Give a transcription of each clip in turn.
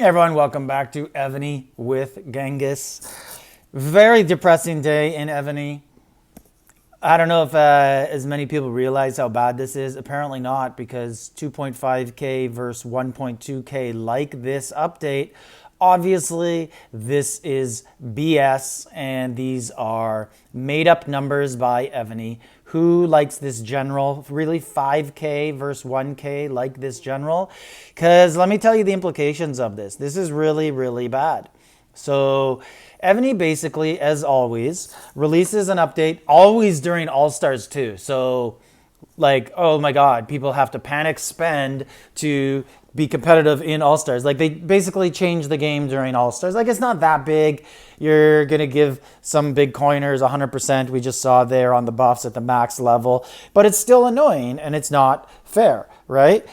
Everyone, welcome back to Evony with Genghis. Very depressing day in Evony. I don't know if as many people realize how bad this is. Apparently not, because 2.5K versus 1.2K like this update. Obviously, this is BS, and these are made up numbers by Evony. Who likes this general? Really, 5K versus 1K like this general? Because let me tell you the implications of this. This is really, really bad. So Evony basically, as always, releases an update always during All-Stars too. So like, oh my God, people have to panic spend to be competitive in All-Stars. Like, they basically change the game during All-Stars. Like, it's not that big. You're going to give some big coiners 100%. We just saw there on the buffs at the max level. But it's still annoying, and it's not fair, right?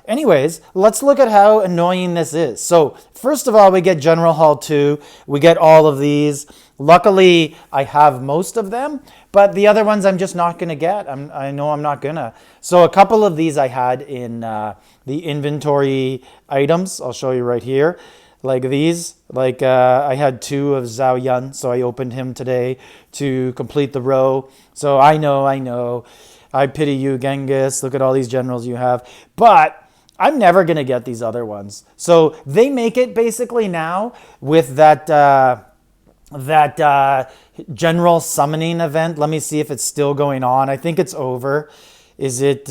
Anyways, let's look at how annoying this is. So, first of all, we get General Hall 2. We get all of these. Luckily, I have most of them, but the other ones I'm just not going to get. I know I'm not going to. So a couple of these I had in the inventory items. I'll show you right here. Like these. Like I had 2 of Zhao Yun, so I opened him today to complete the row. So I know. I pity you, Genghis. Look at all these generals you have. But I'm never going to get these other ones. So they make it basically now with that general summoning event. Let me see if it's still going on. I think it's over. Is it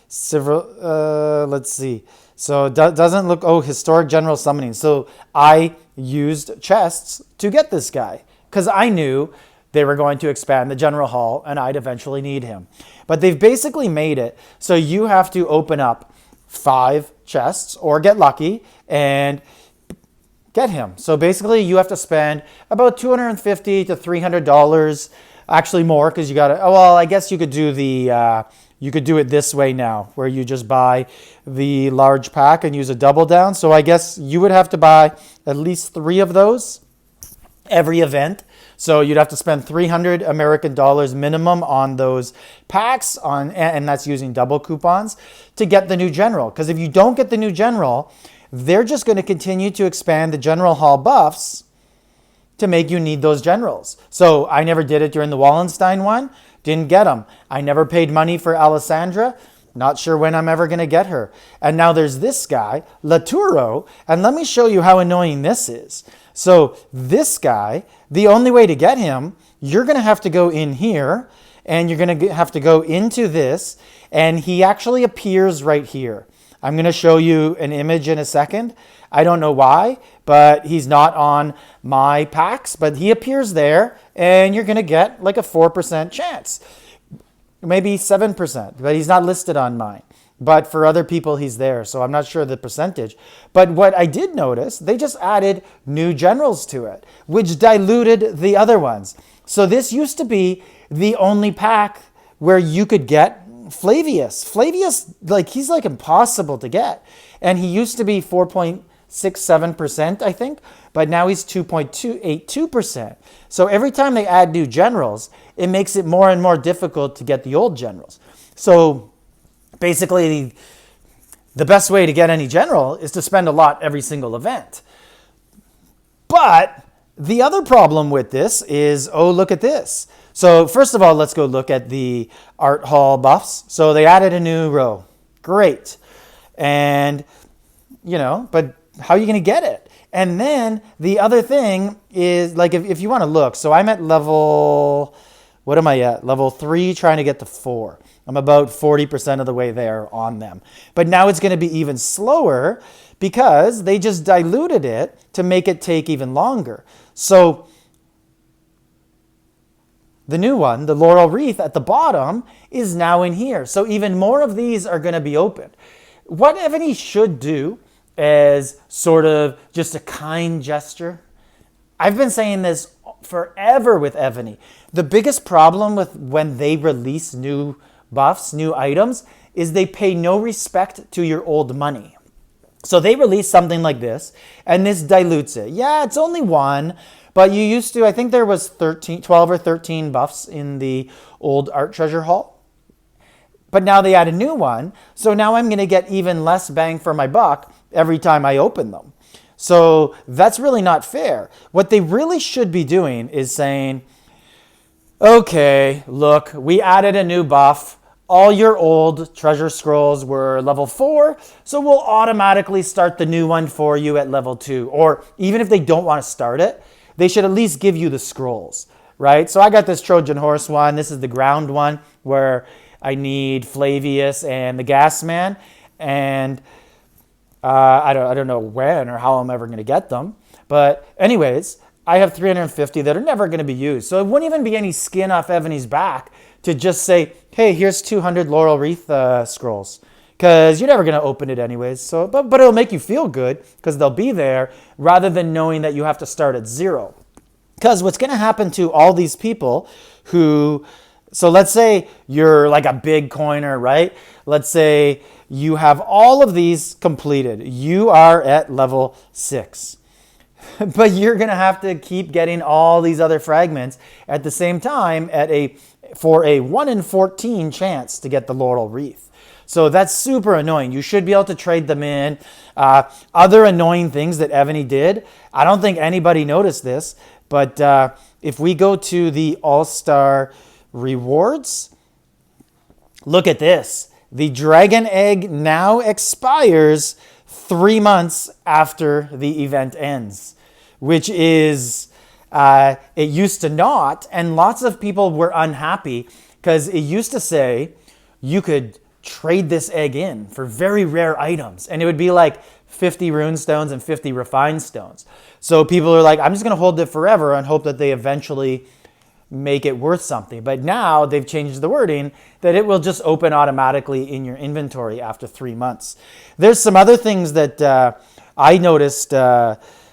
several? Let's see. So it doesn't look. Oh, historic general summoning. So I used chests to get this guy because I knew they were going to expand the general hall and I'd eventually need him. But they've basically made it so you have to open up 5 chests or get lucky and get him. So basically you have to spend about $250 to $300, actually more, because you got to, well, I guess you could do you could do it this way now, where you just buy the large pack and use a double down. So I guess you would have to buy at least 3 of those every event. So you'd have to spend $300 American dollars minimum on those packs, and that's using double coupons, to get the new general. Because if you don't get the new general, they're just going to continue to expand the general hall buffs to make you need those generals. So I never did it during the Wallenstein one. Didn't get them. I never paid money for Alessandra. Not sure when I'm ever going to get her. And now there's this guy, Laturo. And let me show you how annoying this is. So this guy, the only way to get him, you're going to have to go in here. And you're going to have to go into this. And he actually appears right here. I'm going to show you an image in a second. I don't know why, but he's not on my packs, but he appears there, and you're going to get like a 4% chance, maybe 7%, but he's not listed on mine. But for other people, he's there, so I'm not sure the percentage. But what I did notice, they just added new generals to it, which diluted the other ones. So this used to be the only pack where you could get Flavius. Flavius, like, he's like impossible to get. And he used to be 4.67%, I think, but now he's 2.282%. So every time they add new generals, it makes it more and more difficult to get the old generals. So basically, the best way to get any general is to spend a lot every single event. But the other problem with this is, oh, look at this. So first of all, let's go look at the art hall buffs. So they added a new row. Great. And, but how are you going to get it? And then the other thing is, like, if you want to look, so I'm at level, what am I at? Level 3, trying to get to 4. I'm about 40% of the way there on them. But now it's going to be even slower because they just diluted it to make it take even longer. So the new one, the Laurel Wreath at the bottom, is now in here. So even more of these are going to be opened. What Evony should do as sort of just a kind gesture, I've been saying this forever with Evony. The biggest problem with when they release new buffs, new items, is they pay no respect to your old money. So they release something like this, and this dilutes it. Yeah, it's only 1, but you used to, I think there was 12 or 13 buffs in the old Art Treasure Hall. But now they add a new one, so now I'm going to get even less bang for my buck every time I open them. So that's really not fair. What they really should be doing is saying, okay, look, we added a new buff. All your old treasure scrolls were level 4, so we'll automatically start the new one for you at level 2. Or even if they don't want to start it, they should at least give you the scrolls, right? So I got this Trojan horse one. This is the ground one where I need Flavius and the Gas Man. And I don't know when or how I'm ever going to get them. But anyways, I have 350 that are never going to be used. So it wouldn't even be any skin off Evony's back to just say, hey, here's 200 Laurel Wreath scrolls. Because you're never going to open it anyways. So, but it'll make you feel good because they'll be there rather than knowing that you have to start at 0. Because what's going to happen to all these people who, so let's say you're like a big coiner, right? Let's say you have all of these completed. You are at level 6. But you're going to have to keep getting all these other fragments at the same time for a 1 in 14 chance to get the Laurel Wreath. So that's super annoying. You should be able to trade them in. Other annoying things that Evony did, I don't think anybody noticed this, but if we go to the All-Star rewards, look at this. The Dragon Egg now expires 3 months after the event ends, which is, it used to not, and lots of people were unhappy because it used to say you could trade this egg in for very rare items, and it would be like 50 rune stones and 50 refined stones. So people are like, I'm just going to hold it forever and hope that they eventually make it worth something. But now they've changed the wording that it will just open automatically in your inventory after 3 months. There's some other things that I noticed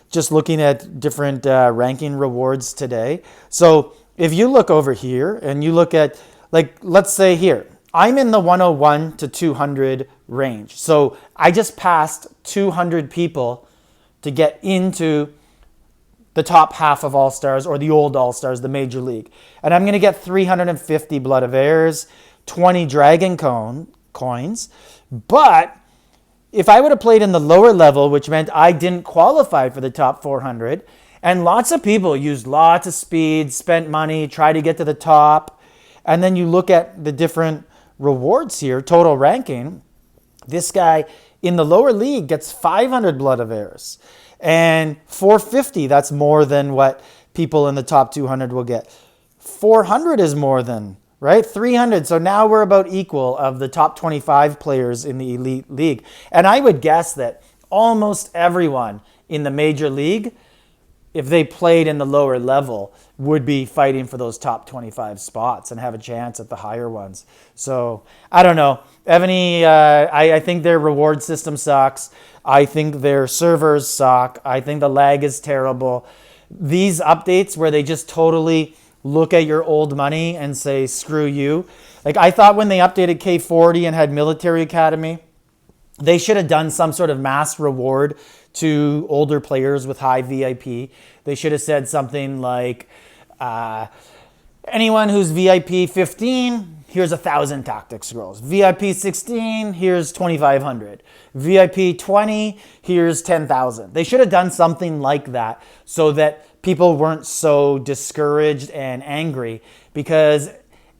just looking at different ranking rewards today. So if you look over here and you look at, like, let's say here, I'm in the 101 to 200 range. So I just passed 200 people to get into the top half of All-Stars or the old All-Stars, the Major League. And I'm going to get 350 Blood of Heirs, 20 Dragon coins. But if I would have played in the lower level, which meant I didn't qualify for the top 400, and lots of people used lots of speed, spent money, tried to get to the top, and then you look at the different rewards here, total ranking, this guy in the lower league gets 500 Blood of Heirs. And 450, that's more than what people in the top 200 will get. 400 is more than, right? 300. So now we're about equal of the top 25 players in the elite league. And I would guess that almost everyone in the major league, if they played in the lower level, would be fighting for those top 25 spots and have a chance at the higher ones. So I don't know. Evony, I think their reward system sucks. I think their servers suck. I think the lag is terrible. These updates where they just totally look at your old money and say, screw you. Like, I thought when they updated K40 and had Military Academy, they should have done some sort of mass reward to older players with high VIP. They should have said something like, anyone who's VIP 15, here's 1,000 tactic scrolls. VIP 16, here's 2,500. VIP 20, here's 10,000. They should have done something like that so that people weren't so discouraged and angry, because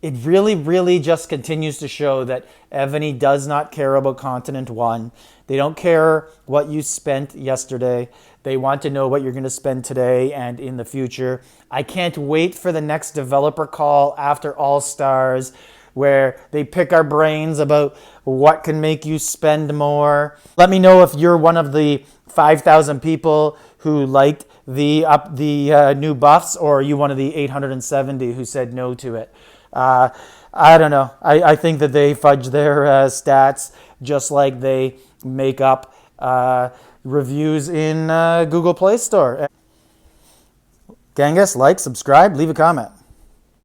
it really, really just continues to show that Evony does not care about Continent 1. They don't care what you spent yesterday. They want to know what you're going to spend today and in the future. I can't wait for the next developer call after All-Stars, where they pick our brains about what can make you spend more. Let me know if you're one of the 5,000 people who liked the new buffs, or are you one of the 870 who said no to it. I don't know. I think that they fudge their stats just like they make up reviews in Google Play Store. Genghis, like, subscribe, leave a comment.